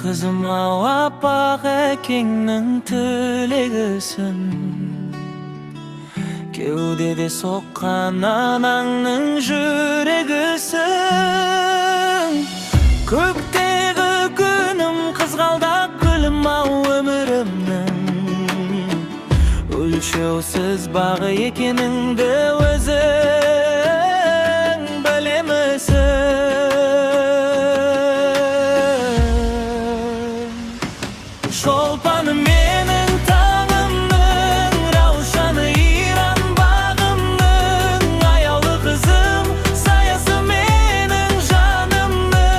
Қызыма аппақ әкеңнің тілегісін, кеудеде соққан анаңның жүрегісін. Көктегі күнім, қызғалдақ гүлім ау өмірімнің, өлшеусіз бағы екеніңді өзің білемісің? Шолпаны менің таңымның, раушаны иран бағымның, аяулы қызым, саясы менің жанымның.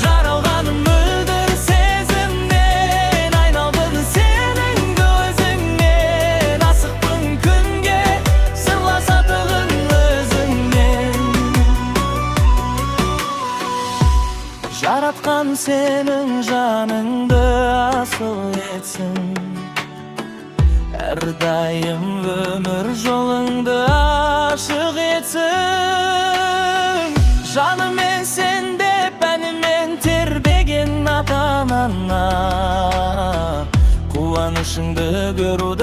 Жаралғаным мөлдір сезімнен, айналдым сенің көзіңнен. Асықпын күнге, сырласатығын өзіңмен. Жаратқан сенің жаныңды асыл етсін, әрдайым өмір жолыңды ашық етсін. Жанымен сен деп әнімен тербеген ата-анаңа, қуанышыңды көруді